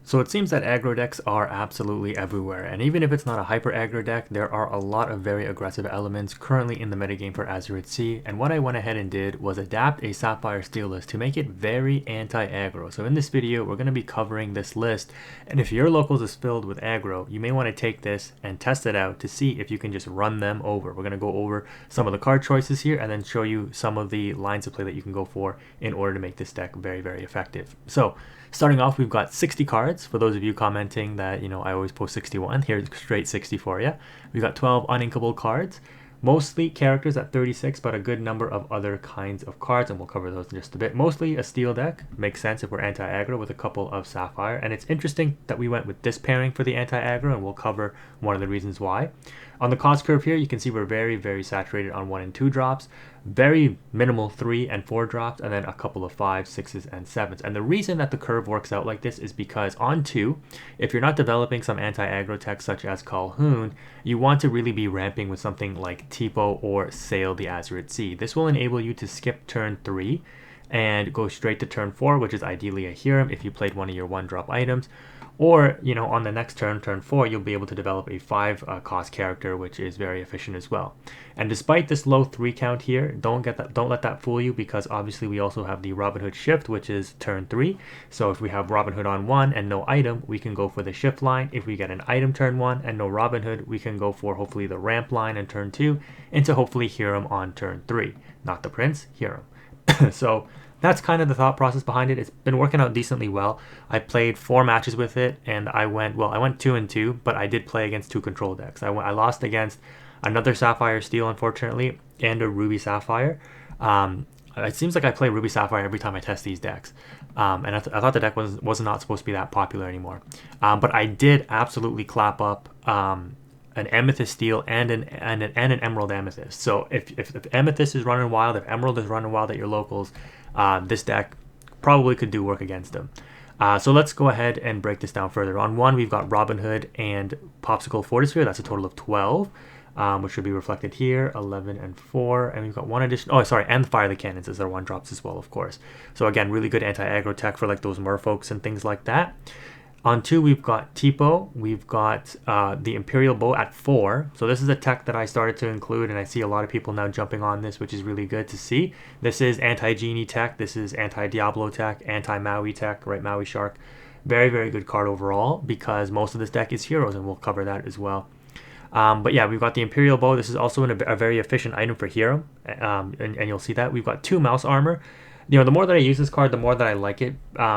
So it seems that aggro decks are absolutely everywhere, and even if it's not a hyper aggro deck, there are a lot of very aggressive elements currently in the metagame for Azure Sea, and what I went ahead and did was adapt a Sapphire Steel list to make it very anti-aggro. So in this video, we're going to be covering this list, and if your locals is filled with aggro, you may want to take this and test it out to see if you can just run them over. We're going to go over some of the card choices here and then show you some of the lines of play that you can go for in order to make this deck very, very effective. So starting off, we've got 60 cards. For those of you commenting that, I always post 61, here's straight 60 for you. We've got 12 uninkable cards, mostly characters at 36, but a good number of other kinds of cards, and we'll cover those in just a bit. Mostly a steel deck, makes sense if we're anti-aggro with a couple of Sapphire, and it's interesting that we went with this pairing for the anti-aggro, and we'll cover one of the reasons why. On the cost curve here, you can see we're very, very saturated on 1 and 2 drops, very minimal 3 and 4 drops, and then a couple of 5s, 6s, and 7s. And the reason that the curve works out like this is because on 2, if you're not developing some anti-aggro tech such as Calhoun, you want to really be ramping with something like Tipo or Sail the Azure Sea. This will enable you to skip turn 3 and go straight to turn 4, which is ideally a Hiram if you played one of your 1-drop items. Or, on the next turn, turn 4, you'll be able to develop a 5 cost character, which is very efficient as well. And despite this low 3 count here, don't let that fool you, because obviously we also have the Robin Hood shift, which is turn 3. So if we have Robin Hood on 1 and no item, we can go for the shift line. If we get an item turn 1 and no Robin Hood, we can go for hopefully the ramp line in turn 2 into hopefully Hiram on turn 3. Not the Prince, Hiram. So that's kind of the thought process behind it. It's been working out decently well. I played 4 matches with it, and I went 2 and 2, but I did play against 2 control decks. I lost against another Sapphire Steel, unfortunately, and a Ruby Sapphire. It seems like I play Ruby Sapphire every time I test these decks, and I thought the deck was not supposed to be that popular anymore. But I did absolutely clap up an Amethyst Steel and an Emerald Amethyst. So if Amethyst is running wild, if Emerald is running wild at your locals, this deck probably could do work against them. So let's go ahead and break this down further. On 1, we've got Robin Hood and Popsicle Fortisphere. That's a total of 12, which should be reflected here, 11 and 4. And we've got one addition. Oh, sorry, and Fire the Cannons as their 1 drops as well, of course. So again, really good anti-aggro tech for like those merfolks and things like that. On 2, we've got Tipo. We've got the Imperial Bow at 4. So this is a tech that I started to include, and I see a lot of people now jumping on this, which is really good to see. This is anti-Genie tech. This is anti-Diablo tech, anti-Maui tech, right? Maui Shark. Very, very good card overall, because most of this deck is heroes, and we'll cover that as well. But yeah, we've got the Imperial Bow. This is also a very efficient item for Hiram, and you'll see that. We've got 2 Mouse Armor. The more that I use this card, the more that I like it,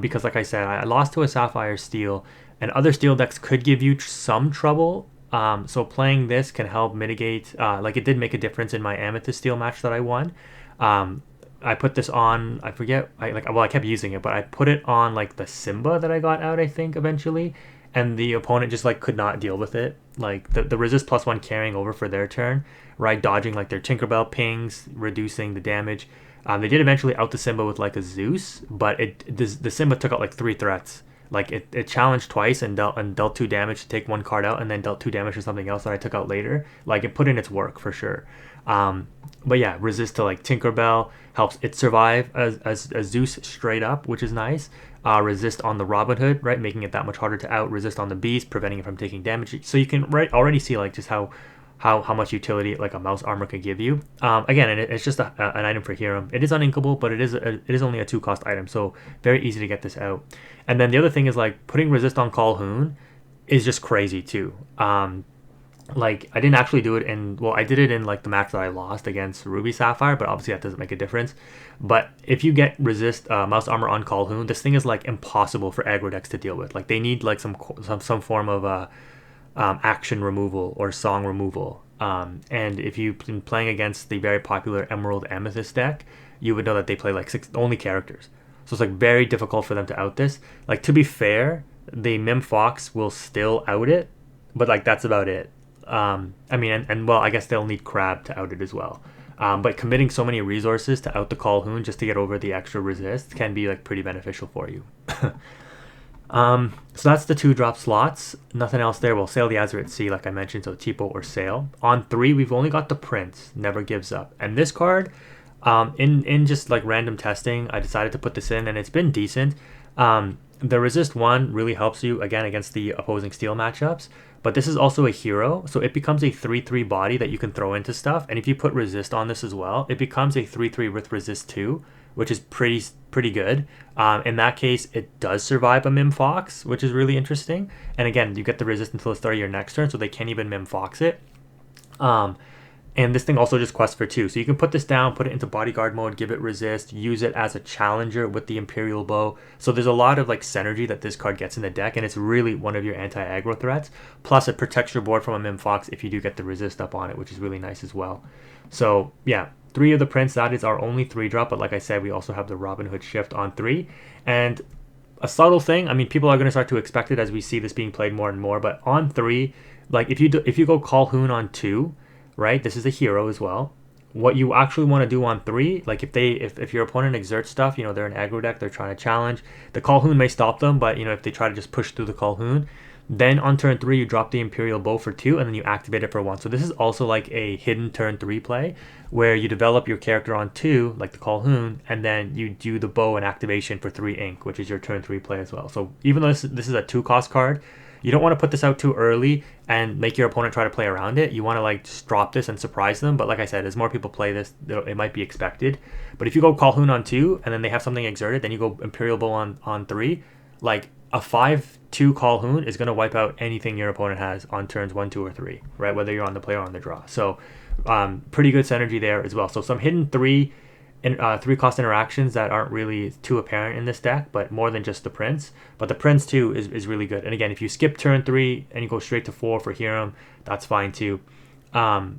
because like I said, I lost to a Sapphire Steel, and other Steel decks could give you some trouble. So playing this can help mitigate, like it did make a difference in my Amethyst Steel match that I won. I put this on, I forget, I kept using it, but I put it on like the Simba that I got out, I think, eventually, and the opponent just like could not deal with it. Like the resist +1 carrying over for their turn, right? Dodging like their Tinkerbell pings, reducing the damage. They did eventually out the Simba with like a Zeus, but the Simba took out like 3 threats. Like it challenged twice and dealt 2 damage to take 1 card out, and then dealt 2 damage to something else that I took out later. Like it put in its work for sure. But yeah, resist to like Tinkerbell helps it survive as a Zeus straight up, which is nice. Resist on the Robin Hood, right, making it that much harder to out. Resist on the Beast, preventing it from taking damage. So you can already see like just how much utility like a Mouse Armor could give you. Again, it's just an item for Hiram. It is uninkable, but it is only a 2-cost item, so very easy to get this out. And then the other thing is like putting resist on Calhoun is just crazy too. Like I didn't actually do it I did it in like the match that I lost against Ruby Sapphire, but obviously that doesn't make a difference. But if you get resist Mouse Armor on Calhoun, this thing is like impossible for aggro decks to deal with. Like they need like some form of action removal or song removal. And if you've been playing against the very popular Emerald Amethyst deck, you would know that they play like 6 only characters. So it's like very difficult for them to out this. Like to be fair, the Mim Fox will still out it, but like that's about it. I mean, well, I guess they'll need Crab to out it as well. But committing so many resources to out the Calhoun just to get over the extra resist can be like pretty beneficial for you. So that's the 2-drop slots. Nothing else there. We'll Sail the Azure Sea, like I mentioned, so Tipo or Sail. On 3, we've only got the Prince, Never Gives Up. And this card, in just like random testing, I decided to put this in, and it's been decent. The resist 1 really helps you again against the opposing steel matchups, but this is also a hero, so it becomes a 3/3 body that you can throw into stuff. And if you put resist on this as well, it becomes a 3/3 with resist 2, which is pretty good. In that case, it does survive a Mim Fox, which is really interesting. And again, you get the resist until the start of your next turn, so they can't even Mim Fox it. And this thing also just quests for 2. So you can put this down, put it into bodyguard mode, give it resist, use it as a challenger with the Imperial Bow. So there's a lot of like synergy that this card gets in the deck, and it's really one of your anti-aggro threats. Plus it protects your board from a Mim Fox if you do get the resist up on it, which is really nice as well. So yeah, 3 of the prints, that is our only 3-drop, but like I said, we also have the Robin Hood shift on 3. And a subtle thing, I mean, people are going to start to expect it as we see this being played more and more, but on 3, like if you go Calhoun on 2, right? This is a hero as well. What you actually want to do on 3, like if your opponent exerts stuff, you know, they're an aggro deck, they're trying to challenge, the Calhoun may stop them, but you know, if they try to just push through the Calhoun, then on turn 3 you drop the Imperial Bow for 2 and then you activate it for 1. So this is also like a hidden turn 3 play where you develop your character on 2, like the Calhoun, and then you do the bow and activation for 3 ink, which is your turn 3 play as well. So even though this is a 2-cost card, you don't want to put this out too early and make your opponent try to play around it. You want to like just drop this and surprise them. But like I said, as more people play this, it might be expected. But if you go Calhoun on 2 and then they have something exerted, then you go Imperial Bow on 3, like a 5/2 Calhoun is going to wipe out anything your opponent has on turns 1, 2, or 3, right? Whether you're on the play or on the draw. So pretty good synergy there as well. So some hidden 3-cost interactions that aren't really too apparent in this deck, but more than just the Prince. But the Prince too is really good. And again, if you skip turn 3 and you go straight to 4 for Hiram, that's fine too.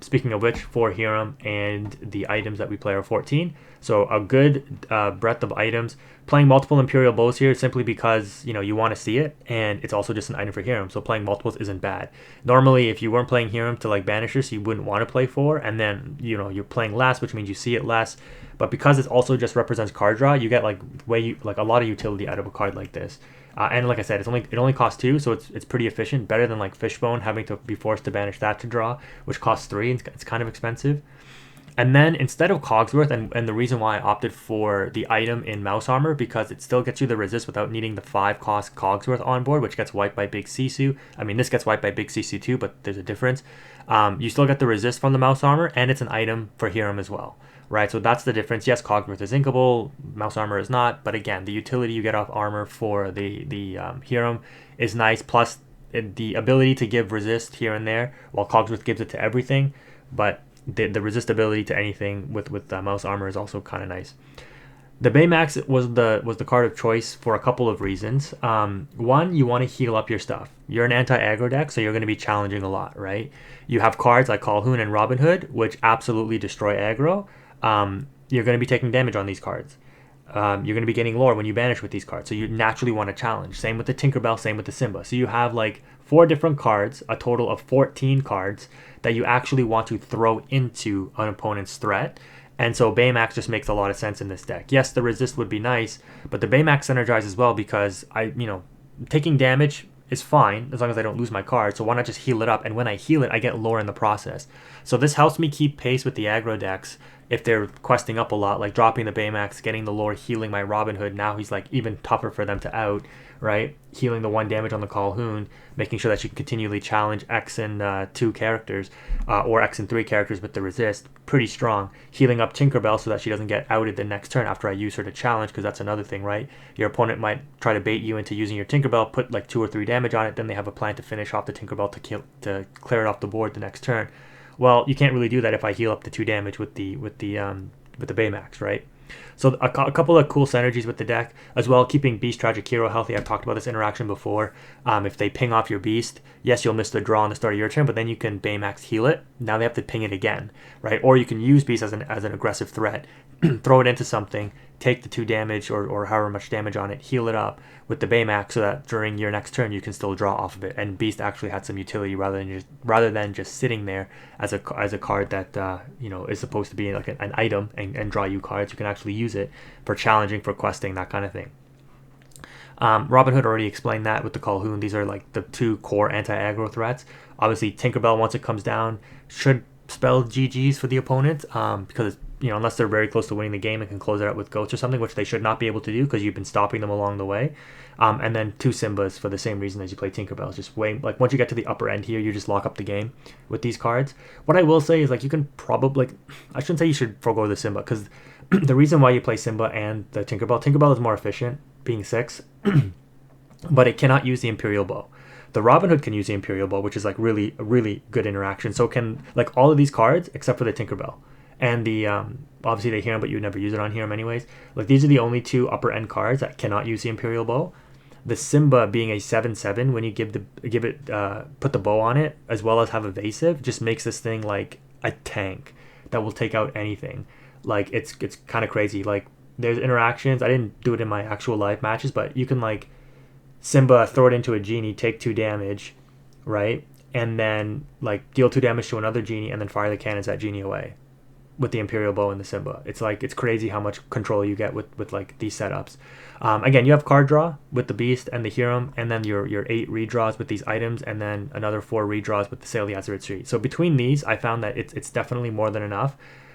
Speaking of which, for Hiram and the items that we play are 14. So a good breadth of items. Playing multiple Imperial Bows here simply because, you know, you want to see it, and it's also just an item for Hiram, so playing multiples isn't bad. Normally, if you weren't playing Hiram to like banish this, you wouldn't want to play 4, and then, you know, you're playing less, which means you see it less. But because it also just represents card draw, you get like a lot of utility out of a card like this. And like I said, it only costs 2, so it's pretty efficient. Better than like Fishbone having to be forced to banish that to draw, which costs 3. And it's kind of expensive. And then instead of Cogsworth, and the reason why I opted for the item in Mouse Armor, because it still gets you the resist without needing the 5-cost Cogsworth on board, which gets wiped by Big Sisu. I mean, this gets wiped by Big Sisu too, but there's a difference. You still get the resist from the Mouse Armor, and it's an item for Hiram as well. Right, so that's the difference. Yes, Cogsworth is inkable, Mouse Armor is not, but again, the utility you get off armor for the Hiram is nice, plus the ability to give resist here and there, while Cogsworth gives it to everything, but the resist ability to anything with Mouse Armor is also kind of nice. The Baymax was the card of choice for a couple of reasons. One, you want to heal up your stuff. You're an anti-aggro deck, so you're going to be challenging a lot, right? You have cards like Calhoun and Robin Hood, which absolutely destroy aggro. You're going to be taking damage on these cards. You're going to be getting lore when you banish with these cards, so you naturally want to challenge. Same with the Tinkerbell, same with the Simba. So you have like 4 different cards, a total of 14 cards that you actually want to throw into an opponent's threat. And so Baymax just makes a lot of sense in this deck. Yes, the resist would be nice, but the Baymax synergizes well because taking damage is fine as long as I don't lose my card. So why not just heal it up? And when I heal it, I get lore in the process. So this helps me keep pace with the aggro decks if they're questing up a lot, like dropping the Baymax, getting the lore, healing my Robin Hood. Now he's like even tougher for them to out, right? Healing the 1 damage on the Calhoun, making sure that you can continually challenge X and 2 characters or X and 3 characters with the resist. Pretty strong. Healing up Tinkerbell so that she doesn't get outed the next turn after I use her to challenge, because that's another thing, right? Your opponent might try to bait you into using your Tinkerbell, put like 2 or 3 damage on it, then they have a plan to finish off the Tinkerbell to clear it off the board the next turn. Well, you can't really do that if I heal up the 2 damage with the Baymax, right? So a couple of cool synergies with the deck as well. Keeping Beast Tragic Hero healthy. I've talked about this interaction before. If they ping off your Beast, yes, you'll miss the draw on the start of your turn, but then you can Baymax heal it. Now they have to ping it again, right? Or you can use Beast as an aggressive threat, throw it into something, take the 2 damage or however much damage on it, heal it up with the Baymax so that during your next turn you can still draw off of it. And Beast actually had some utility rather than just sitting there as a card that is supposed to be like an item and draw you cards. You can actually use it for challenging, for questing, that kind of thing. Robin Hood already explained that with the Calhoun. These are like the 2 core anti-aggro threats. Obviously Tinkerbell, once it comes down, should spell GG's for the opponent because unless they're very close to winning the game and can close it out with goats or something, which they should not be able to do because you've been stopping them along the way. And then 2 Simbas for the same reason as you play Tinkerbells. Just way, like, once you get to the upper end here, you just lock up the game with these cards. What I will say is, like, you can probably, like, I shouldn't say you should forego the Simba, because the reason why you play Simba and the Tinkerbell is more efficient, being 6, but it cannot use the Imperial Bow. The Robin Hood can use the Imperial Bow, which is, like, really good interaction. So can, like, all of these cards except for the Tinkerbell. And the obviously the Hiram, but you would never use it on Hiram anyways. Like, these are the only 2 upper end cards that cannot use the Imperial Bow. The Simba being a 7/7, when you put the bow on it as well as have evasive, just makes this thing like a tank that will take out anything. Like, it's kind of crazy. Like, there's interactions. I didn't do it in my actual live matches, but you can, like, Simba, throw it into a genie, take 2 damage, right? And then, like, deal 2 damage to another genie and then fire the cannons that genie away with the Imperial Bow and the Simba. It's like, it's crazy how much control you get with like these setups. Again, you have card draw with the Beast and the Hiram, and then your 8 redraws with these items, and then another 4 redraws with the Sail the Azeroth Street. So between these, I found that it's definitely more than enough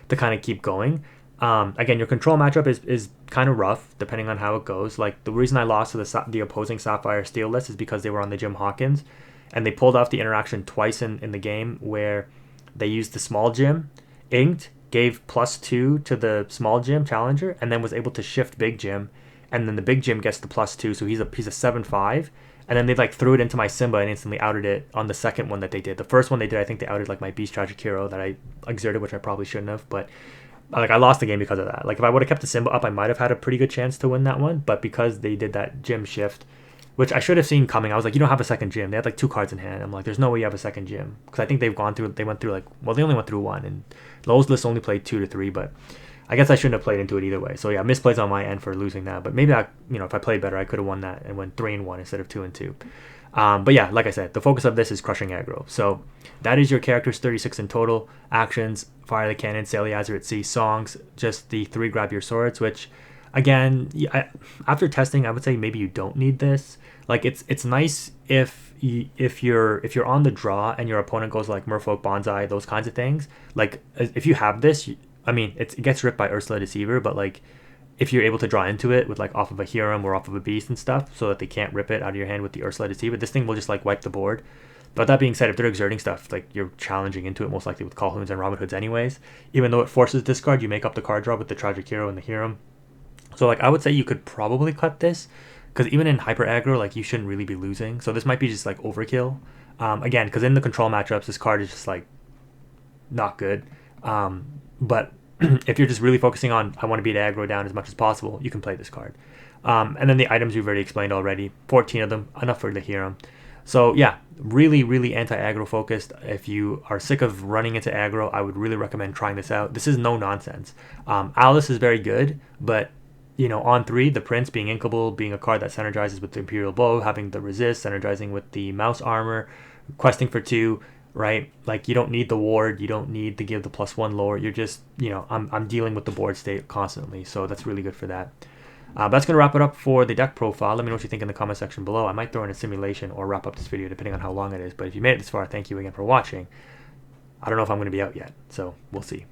to kind of keep going. Again, your control matchup is kind of rough depending on how it goes. Like, the reason I lost to the opposing Sapphire Steel list is because they were on the Jim Hawkins, and they pulled off the interaction twice in the game where they used the small Jim, inked, gave +2 to the small Jim challenger, and then was able to shift Big Jim, and then the Big Jim gets the +2, so he's a 7/5, and then they, like, threw it into my Simba and instantly outed it on the second one that they did. The first one they did, I think they outed, like, my Beast Tragic Hero that I exerted, which I probably shouldn't have, but, like, I lost the game because of that. Like, if I would have kept the Simba up, I might have had a pretty good chance to win that one, but because they did that Jim shift, which I should have seen coming, I was like, you don't have a second Jim. They had, like, 2 cards in hand. I'm like, there's no way you have a second Jim, because I think they went through, like, well, they only went through 1, and those lists only played 2 to 3, but I guess I shouldn't have played into it either way. So yeah, misplays on my end for losing that, but maybe if I played better, I could have won that and went 3-1 instead of 2-2. But yeah, like I said, the focus of this is crushing aggro. So that is your characters, 36 in total. Actions: fire the cannon, sail the Azeroth Sea. Songs: just the 3 grab your swords, which, again, after testing, I would say maybe you don't need this. Like, it's nice if you're on the draw and your opponent goes like Merfolk, Bonsai, those kinds of things. Like, if you have this, I mean, it gets ripped by Ursula Deceiver, but, like, if you're able to draw into it with, like, off of a Hiram or off of a Beast and stuff, so that they can't rip it out of your hand with the Ursula Deceiver, this thing will just, like, wipe the board. But that being said, if they're exerting stuff, like, you're challenging into it most likely with Call Hoons and Robin Hoods anyways. Even though it forces discard, you make up the card draw with the Tragic Hero and the Hiram. So, like, I would say you could probably cut this, because even in hyper aggro, like, you shouldn't really be losing. So this might be just, like, overkill. Again, because in the control matchups, this card is just, like, not good. But if you're just really focusing on, I want to beat aggro down as much as possible, you can play this card. And then the items we've already explained already, 14 of them, enough for the Hiram. So yeah, really anti-aggro focused. If you are sick of running into aggro, I would really recommend trying this out. This is no nonsense. Alice is very good, but, on 3, the Prince being inkable, being a card that synergizes with the Imperial Bow, having the resist, synergizing with the mouse armor, questing for 2, right? Like, you don't need the ward, you don't need to give the +1 lower. You're just, I'm dealing with the board state constantly, so that's really good for that. That's going to wrap it up for the deck profile. Let me know what you think in the comment section below. I might throw in a simulation or wrap up this video depending on how long it is, but if you made it this far, thank you again for watching. I don't know if I'm going to be out yet, so we'll see.